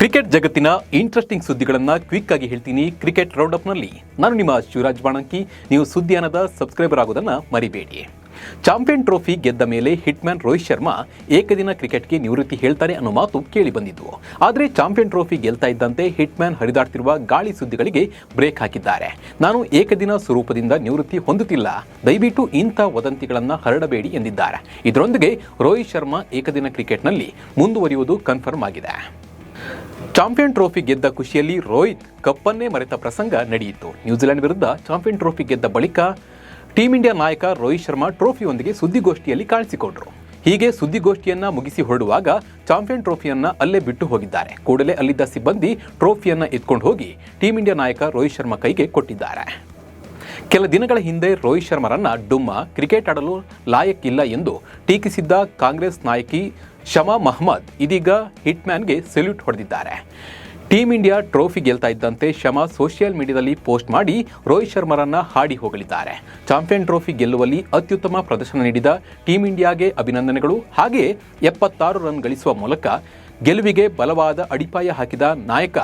Cricket ಜಗತ್ತಿನ interesting ಸುದ್ದಿಗಳನ್ನು quick ಆಗಿ ಹೇಳ್ತೀನಿ ಕ್ರಿಕೆಟ್ ರೌಂಡಪ್ನಲ್ಲಿ. ನಾನು ನಿಮ್ಮ ಶಿವರಾಜ್ ಬಾಣಂಕಿ. ನೀವು ಸುದ್ದಿಯಾನದ ಸಬ್ಸ್ಕ್ರೈಬರ್ ಆಗೋದನ್ನು ಮರಿಬೇಡಿ. ಚಾಂಪಿಯನ್ ಟ್ರೋಫಿ ಗೆದ್ದ ಮೇಲೆ ಹಿಟ್ಮ್ಯಾನ್ ರೋಹಿತ್ ಶರ್ಮಾ ಏಕದಿನ ಕ್ರಿಕೆಟ್ಗೆ ನಿವೃತ್ತಿ ಹೇಳ್ತಾರೆ ಅನ್ನೋ ಮಾತು ಕೇಳಿ ಬಂದಿದ್ವು. ಆದರೆ ಚಾಂಪಿಯನ್ ಟ್ರೋಫಿ ಗೆಲ್ತಾ ಇದ್ದಂತೆ ಹಿಟ್ಮ್ಯಾನ್ ಹರಿದಾಡ್ತಿರುವ ಗಾಳಿ ಸುದ್ದಿಗಳಿಗೆ ಬ್ರೇಕ್ ಹಾಕಿದ್ದಾರೆ. ನಾನು ಏಕದಿನ ಸ್ವರೂಪದಿಂದ ನಿವೃತ್ತಿ ಹೊಂದುತ್ತಿಲ್ಲ, ದಯವಿಟ್ಟು ಇಂಥ ವದಂತಿಗಳನ್ನು ಹರಡಬೇಡಿ ಎಂದಿದ್ದಾರೆ. ಇದರೊಂದಿಗೆ ರೋಹಿತ್ ಶರ್ಮಾ ಏಕದಿನ ಕ್ರಿಕೆಟ್ನಲ್ಲಿ ಮುಂದುವರಿಯುವುದು ಕನ್ಫರ್ಮ್ ಆಗಿದೆ. ಚಾಂಪಿಯನ್ ಟ್ರೋಫಿ ಗೆದ್ದ ಖುಷಿಯಲ್ಲಿ ರೋಹಿತ್ ಕಪ್ಪನ್ನೇ ಮರೆತ ಪ್ರಸಂಗ ನಡೆಯಿತು. ನ್ಯೂಜಿಲೆಂಡ್ ವಿರುದ್ಧ ಚಾಂಪಿಯನ್ ಟ್ರೋಫಿ ಗೆದ್ದ ಬಳಿಕ ಟೀಂ ಇಂಡಿಯಾ ನಾಯಕ ರೋಹಿತ್ ಶರ್ಮಾ ಟ್ರೋಫಿಯೊಂದಿಗೆ ಸುದ್ದಿಗೋಷ್ಠಿಯಲ್ಲಿ ಕಾಣಿಸಿಕೊಂಡರು. ಹೀಗೆ ಸುದ್ದಿಗೋಷ್ಠಿಯನ್ನ ಮುಗಿಸಿ ಹೊರಡುವಾಗ ಚಾಂಪಿಯನ್ ಟ್ರೋಫಿಯನ್ನ ಅಲ್ಲೇ ಬಿಟ್ಟು ಹೋಗಿದ್ದಾರೆ. ಕೂಡಲೇ ಅಲ್ಲಿದ್ದ ಸಿಬ್ಬಂದಿ ಟ್ರೋಫಿಯನ್ನ ಎತ್ಕೊಂಡು ಹೋಗಿ ಟೀಂ ಇಂಡಿಯಾ ನಾಯಕ ರೋಹಿತ್ ಶರ್ಮಾ ಕೈಗೆ ಕೊಟ್ಟಿದ್ದಾರೆ. ಕೆಲ ದಿನಗಳ ಹಿಂದೆ ರೋಹಿತ್ ಶರ್ಮಾರನ್ನ ಡುಮ್ಮ ಕ್ರಿಕೆಟ್ ಆಡಲು ಲಾಯಕ್ಕಿಲ್ಲ ಎಂದು ಟೀಕಿಸಿದ್ದ ಕಾಂಗ್ರೆಸ್ ನಾಯಕಿ ಶಮಾ ಮಹಮ್ಮದ್ ಇದೀಗ ಹಿಟ್ಮ್ಯಾನ್ಗೆ ಸೆಲ್ಯೂಟ್ ಹೊಡೆದಿದ್ದಾರೆ. ಟೀಂ ಇಂಡಿಯಾ ಟ್ರೋಫಿ ಗೆಲ್ತಾ ಇದ್ದಂತೆ ಶಮಾ ಸೋಷಿಯಲ್ ಮೀಡಿಯಾದಲ್ಲಿ ಪೋಸ್ಟ್ ಮಾಡಿ ರೋಹಿತ್ ಶರ್ಮಾರನ್ನ ಹಾಡಿ ಹೋಗಲಿದ್ದಾರೆ. ಚಾಂಪಿಯನ್ ಟ್ರೋಫಿ ಗೆಲ್ಲುವಲ್ಲಿ ಅತ್ಯುತ್ತಮ ಪ್ರದರ್ಶನ ನೀಡಿದ ಟೀಂ ಇಂಡಿಯಾಗೆ ಅಭಿನಂದನೆಗಳು, ಹಾಗೆಯೇ 76 ರನ್ ಗಳಿಸುವ ಮೂಲಕ ಗೆಲುವಿಗೆ ಬಲವಾದ ಅಡಿಪಾಯ ಹಾಕಿದ ನಾಯಕ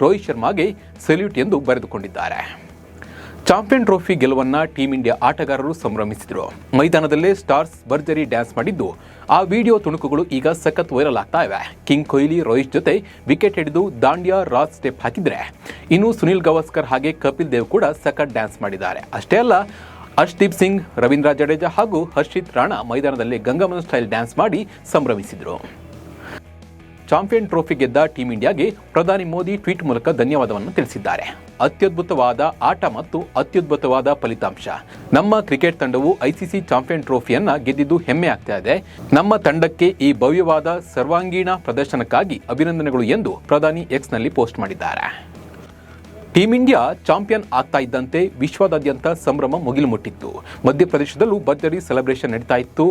ರೋಹಿತ್ ಶರ್ಮಾಗೆ ಸೆಲ್ಯೂಟ್ ಎಂದು ಬರೆದುಕೊಂಡಿದ್ದಾರೆ. ಚಾಂಪಿಯನ್ ಟ್ರೋಫಿ ಗೆಲುವನ್ನ ಟೀಂ ಇಂಡಿಯಾ ಆಟಗಾರರು ಸಂಭ್ರಮಿಸಿದರು. ಮೈದಾನದಲ್ಲೇ ಸ್ಟಾರ್ಸ್ ಭರ್ಜರಿ ಡ್ಯಾನ್ಸ್ ಮಾಡಿದ್ದು ಆ ವಿಡಿಯೋ ತುಣುಕುಗಳು ಈಗ ಸಖತ್ ವೈರಲ್ ಆಗ್ತಾ ಇವೆ. ಕಿಂಗ್ ಕೊಹ್ಲಿ ರೋಹಿತ್ ಜೊತೆ ವಿಕೆಟ್ ಹಿಡಿದು ದಾಂಡಿಯಾ ರಾಸ್ ಸ್ಟೆಪ್ ಹಾಕಿದ್ರೆ, ಇನ್ನು ಸುನಿಲ್ ಗವಾಸ್ಕರ್ ಹಾಗೆ ಕಪಿಲ್ ದೇವ್ ಕೂಡ ಸಖತ್ ಡ್ಯಾನ್ಸ್ ಮಾಡಿದ್ದಾರೆ. ಅಷ್ಟೇ ಅಲ್ಲ, ಹರ್ಷದೀಪ್ ಸಿಂಗ್, ರವೀಂದ್ರ ಜಡೇಜಾ ಹಾಗೂ ಹರ್ಷಿತ್ ರಾಣಾ ಮೈದಾನದಲ್ಲಿ ಗಂಗಮ್ಮನ ಸ್ಟೈಲ್ ಡ್ಯಾನ್ಸ್ ಮಾಡಿ ಸಂಭ್ರಮಿಸಿದರು. ಚಾಂಪಿಯನ್ ಟ್ರೋಫಿ ಗೆದ್ದ ಟೀಂ ಇಂಡಿಯಾಗೆ ಪ್ರಧಾನಿ ಮೋದಿ ಟ್ವೀಟ್ ಮೂಲಕ ಧನ್ಯವಾದವನ್ನು ತಿಳಿಸಿದ್ದಾರೆ. ಅತ್ಯದ್ಭುತವಾದ ಆಟ ಮತ್ತು ಅತ್ಯದ್ಭುತವಾದ ಫಲಿತಾಂಶ. ನಮ್ಮ ಕ್ರಿಕೆಟ್ ತಂಡವು ಐಸಿಸಿ ಚಾಂಪಿಯನ್ ಟ್ರೋಫಿಯನ್ನ ಗೆದ್ದಿದ್ದು ಹೆಮ್ಮೆ ಆಗ್ತಾ ಇದೆ. ನಮ್ಮ ತಂಡಕ್ಕೆ ಈ ಭವ್ಯವಾದ ಸರ್ವಾಂಗೀಣ ಪ್ರದರ್ಶನಕ್ಕಾಗಿ ಅಭಿನಂದನೆಗಳು ಎಂದು ಪ್ರಧಾನಿ ಎಕ್ಸ್ನಲ್ಲಿ ಪೋಸ್ಟ್ ಮಾಡಿದ್ದಾರೆ. ಟೀಂ ಇಂಡಿಯಾ ಚಾಂಪಿಯನ್ ಆಗ್ತಾ ಇದ್ದಂತೆ ವಿಶ್ವದಾದ್ಯಂತ ಸಂಭ್ರಮ ಮುಗಿಲು ಮುಟ್ಟಿತ್ತು. ಮಧ್ಯಪ್ರದೇಶದಲ್ಲೂ ಭರ್ಜರಿ ಸೆಲೆಬ್ರೇಷನ್ ನಡೀತಾ ಇತ್ತು.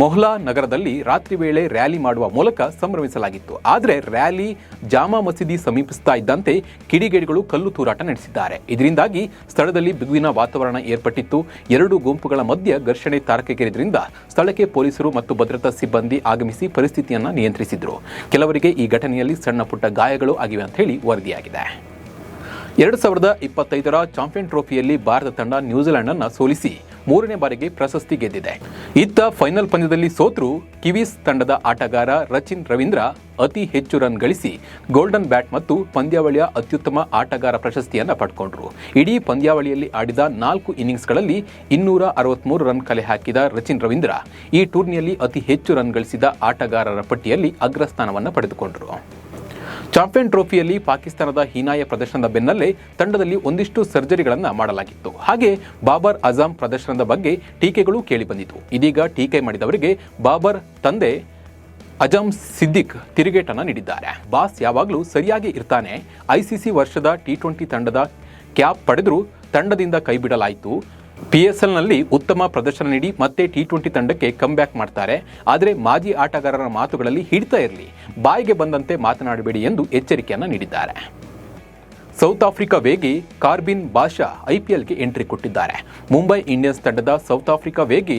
ಮೊಹ್ಲಾ ನಗರದಲ್ಲಿ ರಾತ್ರಿ ವೇಳೆ ರ್ಯಾಲಿ ಮಾಡುವ ಮೂಲಕ ಸಂಭ್ರಮಿಸಲಾಗಿತ್ತು. ಆದರೆ ರ್ಯಾಲಿ ಜಾಮಾ ಮಸೀದಿ ಸಮೀಪಿಸ್ತಾ ಇದ್ದಂತೆ ಕಿಡಿಗೇಡಿಗಳು ಕಲ್ಲು ತೂರಾಟ ನಡೆಸಿದ್ದಾರೆ. ಇದರಿಂದಾಗಿ ಸ್ಥಳದಲ್ಲಿ ಬಿಗುವಿನ ವಾತಾವರಣ ಏರ್ಪಟ್ಟಿತ್ತು. ಎರಡು ಗುಂಪುಗಳ ಮಧ್ಯೆ ಘರ್ಷಣೆ ತಾರಕಕ್ಕೇರಿದ್ರಿಂದ ಸ್ಥಳಕ್ಕೆ ಪೊಲೀಸರು ಮತ್ತು ಭದ್ರತಾ ಸಿಬ್ಬಂದಿ ಆಗಮಿಸಿ ಪರಿಸ್ಥಿತಿಯನ್ನು ನಿಯಂತ್ರಿಸಿದ್ರು. ಕೆಲವರಿಗೆ ಈ ಘಟನೆಯಲ್ಲಿ ಸಣ್ಣ ಪುಟ್ಟ ಗಾಯಗಳು ಆಗಿವೆ ಅಂತ ಹೇಳಿ ವರದಿಯಾಗಿದೆ. 2025ರ ಚಾಂಪಿಯನ್ ಟ್ರೋಫಿಯಲ್ಲಿ ಭಾರತ ತಂಡ ನ್ಯೂಜಿಲೆಂಡ್ ಅನ್ನು ಸೋಲಿಸಿ 3ನೇ ಬಾರಿಗೆ ಪ್ರಶಸ್ತಿ ಗೆದ್ದಿದೆ. ಇತ್ತ ಫೈನಲ್ ಪಂದ್ಯದಲ್ಲಿ ಸೋತರೂ ಕಿವೀಸ್ ತಂಡದ ಆಟಗಾರ ರಚಿನ್ ರವೀಂದ್ರ ಅತಿ ಹೆಚ್ಚು ರನ್ ಗಳಿಸಿ ಗೋಲ್ಡನ್ ಬ್ಯಾಟ್ ಮತ್ತು ಪಂದ್ಯಾವಳಿಯ ಅತ್ಯುತ್ತಮ ಆಟಗಾರ ಪ್ರಶಸ್ತಿಯನ್ನು ಪಡ್ಕೊಂಡ್ರು. ಇಡೀ ಪಂದ್ಯಾವಳಿಯಲ್ಲಿ ಆಡಿದ 4 ಇನ್ನಿಂಗ್ಸ್ಗಳಲ್ಲಿ 263 ರನ್ ಕಲೆ ಹಾಕಿದ ರಚಿನ್ ರವೀಂದ್ರ ಈ ಟೂರ್ನಿಯಲ್ಲಿ ಅತಿ ಹೆಚ್ಚು ರನ್ ಗಳಿಸಿದ ಆಟಗಾರರ ಪಟ್ಟಿಯಲ್ಲಿ ಅಗ್ರಸ್ಥಾನವನ್ನು ಪಡೆದುಕೊಂಡರು. ಚಾಂಪಿಯನ್ ಟ್ರೋಫಿಯಲ್ಲಿ ಪಾಕಿಸ್ತಾನದ ಹೀನಾಯ ಪ್ರದರ್ಶನದ ಬೆನ್ನಲ್ಲೇ ತಂಡದಲ್ಲಿ ಒಂದಿಷ್ಟು ಸರ್ಜರಿಗಳನ್ನು ಮಾಡಲಾಗಿತ್ತು. ಹಾಗೆ ಬಾಬರ್ ಅಜಂ ಪ್ರದರ್ಶನದ ಬಗ್ಗೆ ಟೀಕೆಗಳು ಕೇಳಿಬಂದಿತು. ಇದೀಗ ಟೀಕೆ ಮಾಡಿದವರಿಗೆ ಬಾಬರ್ ತಂದೆ ಅಜಂ ಸಿದ್ದಿಕ್ ತಿರುಗೇಟನ್ನು ನೀಡಿದ್ದಾರೆ. ಬಾಸ್ ಯಾವಾಗಲೂ ಸರಿಯಾಗಿ ಇರ್ತಾನೆ. ಐಸಿಸಿ ವರ್ಷದ T20 ತಂಡದ ಕ್ಯಾಪ್ ಪಡೆದರೂ ತಂಡದಿಂದ ಕೈಬಿಡಲಾಯಿತು. PSLನಲ್ಲಿ ಉತ್ತಮ ಪ್ರದರ್ಶನ ನೀಡಿ ಮತ್ತೆ T20 ತಂಡಕ್ಕೆ ಕಮ್ಬ್ಯಾಕ್ ಮಾಡ್ತಾರೆ. ಆದರೆ ಮಾಜಿ ಆಟಗಾರರ ಮಾತುಗಳಲ್ಲಿ ಹಿಡಿತಾ ಇರಲಿ, ಬಾಯಿಗೆ ಬಂದಂತೆ ಮಾತನಾಡಬೇಡಿ ಎಂದು ಎಚ್ಚರಿಕೆಯನ್ನು ನೀಡಿದ್ದಾರೆ. ಸೌತ್ ಆಫ್ರಿಕಾ ವೇಗಿ ಕಾರ್ಬಿನ್ ಬಾಷಾ IPLಗೆ ಎಂಟ್ರಿ ಕೊಟ್ಟಿದ್ದಾರೆ. ಮುಂಬೈ ಇಂಡಿಯನ್ಸ್ ತಂಡದ ಸೌತ್ ಆಫ್ರಿಕಾ ವೇಗಿ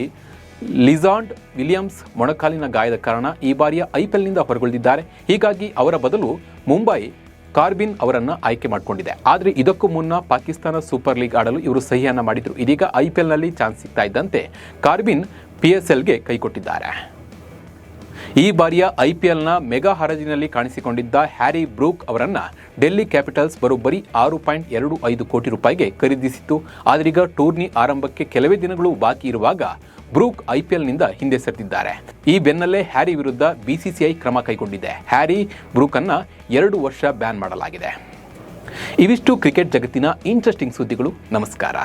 ಲಿಜಾಂಡ್ ವಿಲಿಯಮ್ಸ್ ಮೊಣಕಾಲಿನ ಗಾಯದ ಕಾರಣ ಈ ಬಾರಿಯ IPLನಿಂದ ಹೊರಗುಳಿದಿದ್ದಾರೆ. ಹೀಗಾಗಿ ಅವರ ಬದಲು ಮುಂಬೈ ಕಾರ್ಬಿನ್ ಅವರನ್ನು ಆಯ್ಕೆ ಮಾಡಿಕೊಂಡಿದೆ. ಆದರೆ ಇದಕ್ಕೂ ಮುನ್ನ ಪಾಕಿಸ್ತಾನ ಸೂಪರ್ ಲೀಗ್ ಆಡಲು ಇವರು ಸಹಿಯನ್ನು ಮಾಡಿದರು. ಇದೀಗ IPLನಲ್ಲಿ ಚಾನ್ಸ್ ಸಿಗ್ತಾ ಇದ್ದಂತೆ ಕಾರ್ಬಿನ್ PSLಗೆ ಕೈಕೊಟ್ಟಿದ್ದಾರೆ. ಈ ಬಾರಿಯ IPLನ ಮೆಗಾ ಹರಾಜಿನಲ್ಲಿ ಕಾಣಿಸಿಕೊಂಡಿದ್ದ ಹ್ಯಾರಿ ಬ್ರೂಕ್ ಅವರನ್ನು ಡೆಲ್ಲಿ ಕ್ಯಾಪಿಟಲ್ಸ್ ಬರೋಬ್ಬರಿ 6.25 ಕೋಟಿ ರೂಪಾಯಿಗೆ ಖರೀದಿಸಿತ್ತು. ಆದರೀಗ ಟೂರ್ನಿ ಆರಂಭಕ್ಕೆ ಕೆಲವೇ ದಿನಗಳು ಬಾಕಿ ಇರುವಾಗ ಬ್ರೂಕ್ IPLನಿಂದ ಹಿಂದೆ ಸರಿದಿದ್ದಾರೆ. ಈ ಬೆನ್ನಲ್ಲೇ ಹ್ಯಾರಿ ವಿರುದ್ಧ BCCI ಕ್ರಮ ಕೈಗೊಂಡಿದೆ. ಹ್ಯಾರಿ ಬ್ರೂಕನ್ನು 2 ವರ್ಷ ಬ್ಯಾನ್ ಮಾಡಲಾಗಿದೆ. ಇವಿಷ್ಟು ಕ್ರಿಕೆಟ್ ಜಗತ್ತಿನ ಇಂಟ್ರೆಸ್ಟಿಂಗ್ ಸುದ್ದಿಗಳು. ನಮಸ್ಕಾರ.